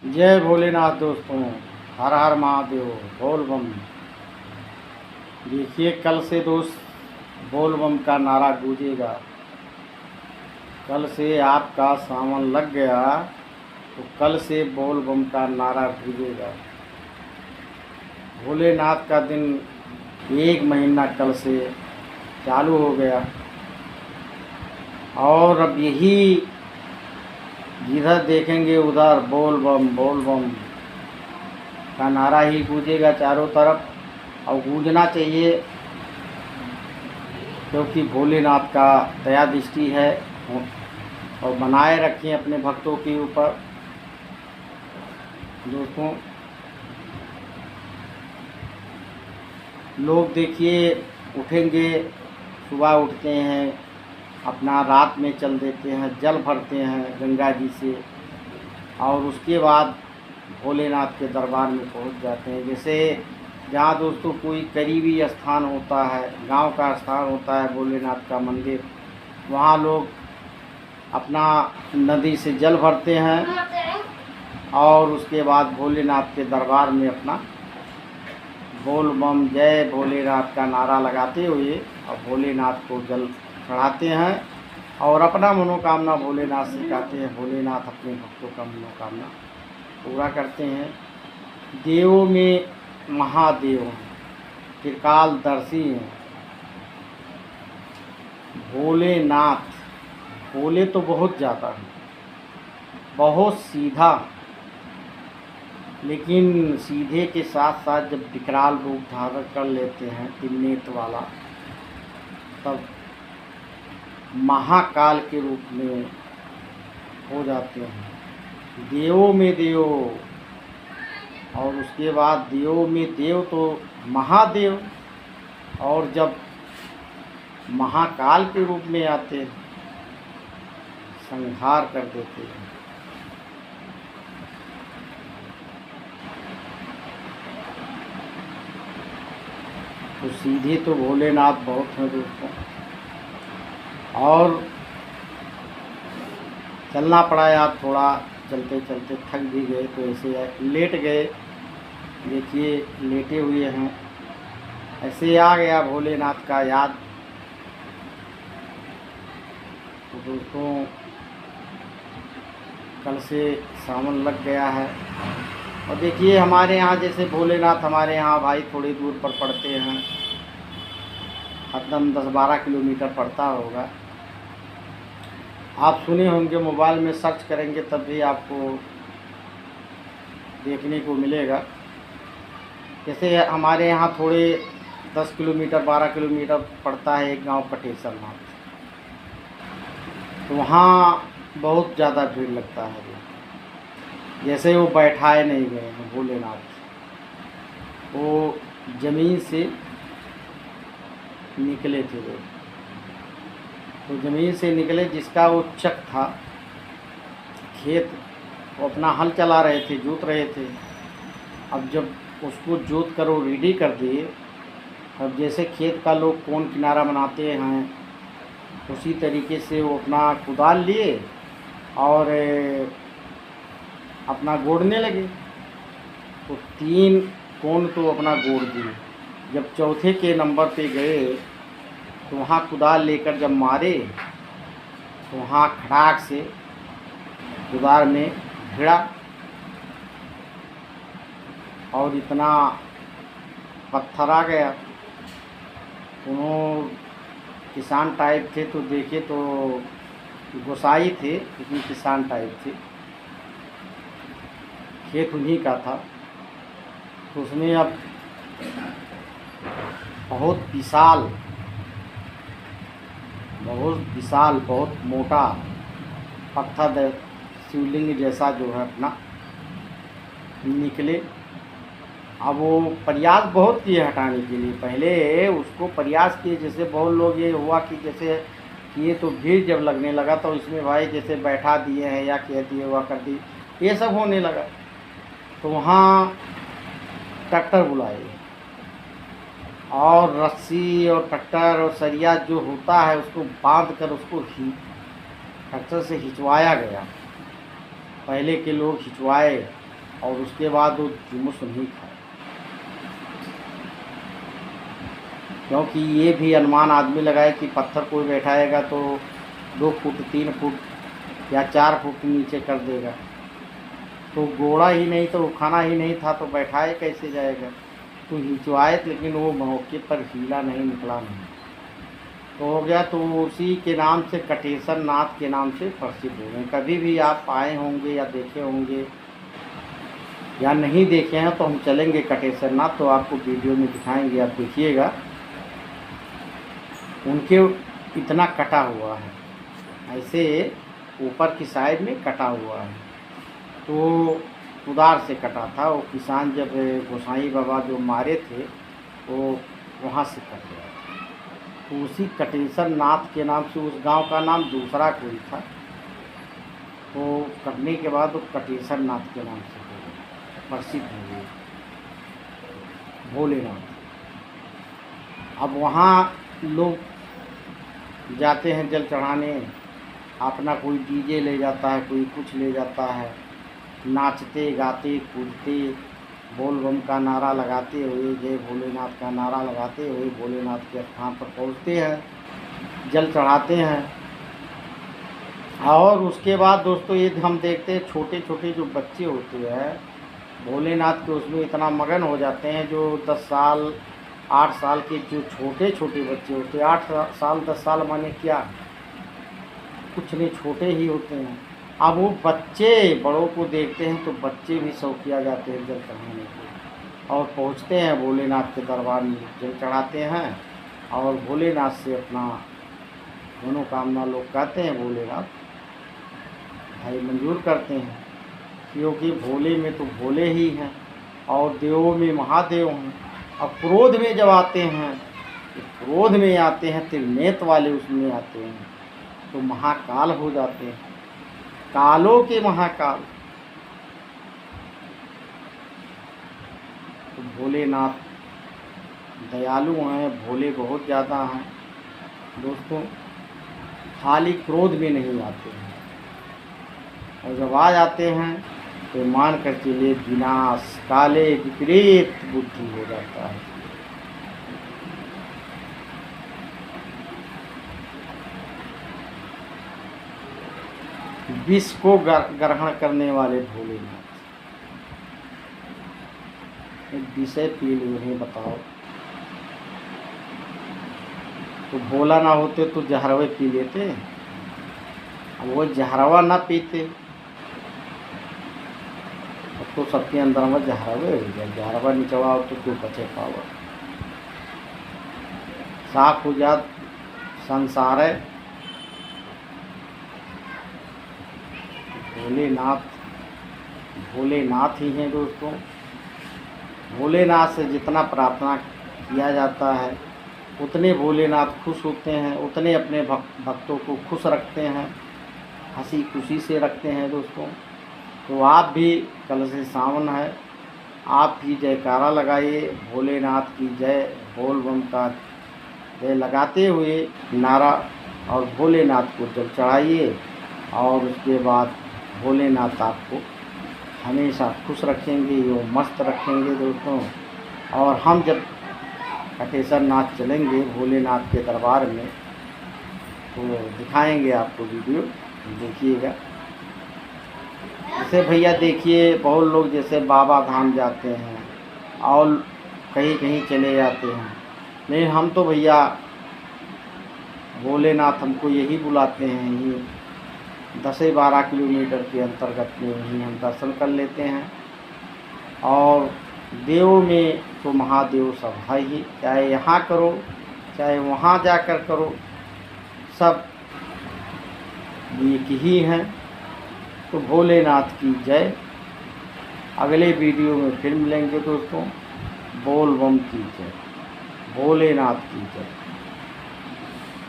जय भोलेनाथ दोस्तों। हर हर महादेव। बोल बम। देखिए कल से दोस्त बोल बम का नारा गूंजेगा। कल से आपका सावन लग गया तो कल से बोल बम का नारा गूंजेगा। भोलेनाथ का दिन 1 महीना कल से चालू हो गया और अब यही जिधर देखेंगे उधर बोल बम का नारा ही गूंजेगा चारों तरफ। और गूंजना चाहिए क्योंकि भोलेनाथ का दया दृष्टि है और बनाए रखें अपने भक्तों के ऊपर। दोस्तों लोग देखिए उठेंगे, सुबह उठते हैं, अपना रात में चल देते हैं, जल भरते हैं गंगा जी से और उसके बाद भोलेनाथ के दरबार में पहुंच जाते हैं। जैसे जहाँ दोस्तों कोई करीबी स्थान होता है, गांव का स्थान होता है भोलेनाथ का मंदिर, वहाँ लोग अपना नदी से जल भरते हैं और उसके बाद भोलेनाथ के दरबार में अपना बोल बम जय भोलेनाथ का नारा लगाते हुए और भोलेनाथ को जल चढ़ाते हैं और अपना मनोकामना भोलेनाथ से कहते हैं। भोलेनाथ अपने भक्तों का मनोकामना पूरा करते हैं। देवों में महादेव हैं, त्रिकालदर्शी हैं भोलेनाथ। भोले तो बहुत ज़्यादा है, बहुत सीधा, लेकिन सीधे के साथ साथ जब विकराल रूप धारण कर लेते हैं तीन नेत्र वाला, तब महाकाल के रूप में हो जाते हैं। देवों में देव और उसके बाद देवों में देव तो महादेव, और जब महाकाल के रूप में आते हैं संहार कर देते हैं। तो सीधे तो भोलेनाथ बहुत हैं दोस्तों। और चलना पड़ा यार, थोड़ा चलते चलते थक भी गए तो ऐसे लेट गए। देखिए लेटे हुए हैं, ऐसे आ गया भोलेनाथ का याद। तो दोस्तों कल से सावन लग गया है और देखिए हमारे यहाँ जैसे भोलेनाथ हमारे यहाँ भाई थोड़ी दूर पर पड़ते हैं, एकदम 10-12 किलोमीटर पड़ता होगा। आप सुने होंगे, मोबाइल में सर्च करेंगे तब भी आपको देखने को मिलेगा। जैसे हमारे यहाँ थोड़े 10 किलोमीटर 12 किलोमीटर पड़ता है एक गांव पटेसर नाथ, तो वहाँ बहुत ज़्यादा भीड़ लगता है। जैसे वो बैठाए नहीं गए हैं भोलेनाथ, वो ज़मीन से निकले थे वो। तो ज़मीन से निकले, जिसका वो चक था, खेत वो अपना हल चला रहे थे, जोत रहे थे। अब जब उसको जोत कर वो रेडी कर दिए, अब जैसे खेत का लोग कौन किनारा बनाते हैं उसी तरीके से वो अपना कुदाल लिए और अपना गोड़ने लगे। तो 3 कोण तो अपना गोड़ दिए। जब चौथे के नंबर पे गए तो वहाँ कुदाल लेकर जब मारे तो वहाँ खड़ाक से कुदाल में भिड़ा और इतना पत्थर आ गया। उन्होंने किसान टाइप थे तो देखे तो गोसाई थे, लेकिन किसान टाइप थे, खेत उन्हीं का था। तो उसमें अब बहुत विशाल बहुत मोटा पत्थर शिवलिंग जैसा जो है अपना निकले। अब वो प्रयास बहुत किए हटाने के लिए, पहले उसको प्रयास किए। जैसे बहुत लोग ये हुआ कि जैसे किए तो भीड़ जब लगने लगा तो इसमें भाई जैसे बैठा दिए हैं या कह दिए हुआ कर दी, ये सब होने लगा। तो वहाँ ट्रैक्टर बुलाए और रस्सी और ट्रैक्टर और सरिया जो होता है उसको बांध कर उसको ट्रैक्टर से खिंचवाया गया। पहले के लोग खिंचवाए और उसके बाद वो जुमूस नहीं खाए, क्योंकि ये भी अनुमान आदमी लगाए कि पत्थर कोई बैठाएगा तो 2 फुट 3 फुट या 4 फुट नीचे कर देगा, तो गोड़ा ही नहीं तो खाना ही नहीं था तो बैठाए कैसे जाएगा। तो हिचवाए, लेकिन वो मौके पर हीला नहीं, निकला नहीं, तो हो गया। तो उसी के नाम से कटेश्वर नाथ के नाम से प्रसिद्ध हो गए। कभी भी आप आए होंगे या देखे होंगे या नहीं देखे हैं तो हम चलेंगे कटेश्वर नाथ, तो आपको वीडियो में दिखाएंगे, आप देखिएगा। उनके इतना कटा हुआ है, ऐसे ऊपर की साइड में कटा हुआ है, तो कुदार से कटा था। वो किसान जब गोसाई बाबा जो मारे थे वो वहाँ से कट गया, तो उसी कटेश्वर नाथ के नाम से, उस गांव का नाम दूसरा कोई था, तो कटने के बाद वो कटेश्वर नाथ के नाम से हो गए, प्रसिद्ध हो गए भोलेनाथ। अब वहाँ लोग जाते हैं जल चढ़ाने, अपना कोई डीजे ले जाता है, कोई कुछ ले जाता है, नाचते गाते कूदते बोल बम का नारा लगाते हुए, जय भोलेनाथ का नारा लगाते हुए भोलेनाथ के स्थान पर पहुँचते हैं, जल चढ़ाते हैं। और उसके बाद दोस्तों ये हम देखते हैं छोटे छोटे जो बच्चे होते हैं भोलेनाथ के उसमें इतना मगन हो जाते हैं, जो 10 साल 8 साल के जो छोटे छोटे बच्चे होते हैं, 8 साल 10 साल माने क्या, कुछ नहीं, छोटे ही होते हैं। अब वो बच्चे बड़ों को देखते हैं तो बच्चे भी शौकिया जाते हैं जल चढ़ाने के, और पहुंचते हैं भोलेनाथ के दरबार में, जल चढ़ाते हैं और भोलेनाथ से अपना मनोकामना लोग कहते हैं, भोलेनाथ भाई मंजूर करते हैं, क्योंकि भोले में तो भोले ही हैं और देवों में महादेव हैं। अब क्रोध में जब आते हैं, तो क्रोध में आते हैं, त्रिनेत वाले उसमें आते हैं, तो महाकाल हो जाते हैं, कालों के महाकाल। तो भोलेनाथ दयालु हैं, भोले बहुत ज़्यादा हैं दोस्तों, खाली क्रोध में नहीं आते हैं, और जब आ जाते हैं तो मान कर चलिए विनाश, काले विपरीत बुद्धि हो जाता है। विष को ग्रहण करने वाले भोलेनाथ, विषय पी लो, उन्हें बताओ। तो भोला ना होते तो जहरवे पी लेते, अब वो जहरवा ना पीते तो सबके अंदर में जहरवे हो जाए, जहरवा निचवाओ तो क्यों बचे पाओ, साफ हो जात संसार है। भोलेनाथ ही हैं दोस्तों। भोलेनाथ से जितना प्रार्थना किया जाता है उतने भोलेनाथ खुश होते हैं, उतने अपने भक्तों को खुश रखते हैं, हंसी खुशी से रखते हैं दोस्तों। तो आप भी, कल से सावन है, आप भी जयकारा लगाइए, भोलेनाथ की जय, बोल बम का जय लगाते हुए नारा, और भोलेनाथ को जल चढ़ाइए, और उसके बाद भोलेनाथ आपको हमेशा खुश रखेंगे, वो मस्त रखेंगे दोस्तों। और हम जब कटेश्वर नाथ चलेंगे भोलेनाथ के दरबार में तो दिखाएंगे आपको, वीडियो देखिएगा। जैसे भैया देखिए, बहुत लोग जैसे बाबा धाम जाते हैं और कहीं कहीं चले जाते हैं, नहीं हम तो भैया भोलेनाथ हमको यही बुलाते हैं, यही 10-12 किलोमीटर के अंतर्गत में ही हम दर्शन कर लेते हैं। और देव में तो महादेव सब है ही, चाहे यहाँ करो चाहे वहाँ जाकर करो, सब एक ही हैं। तो भोलेनाथ की जय। अगले वीडियो में फिर मिलेंगे दोस्तों। बोल बम की जय, भोलेनाथ की जय।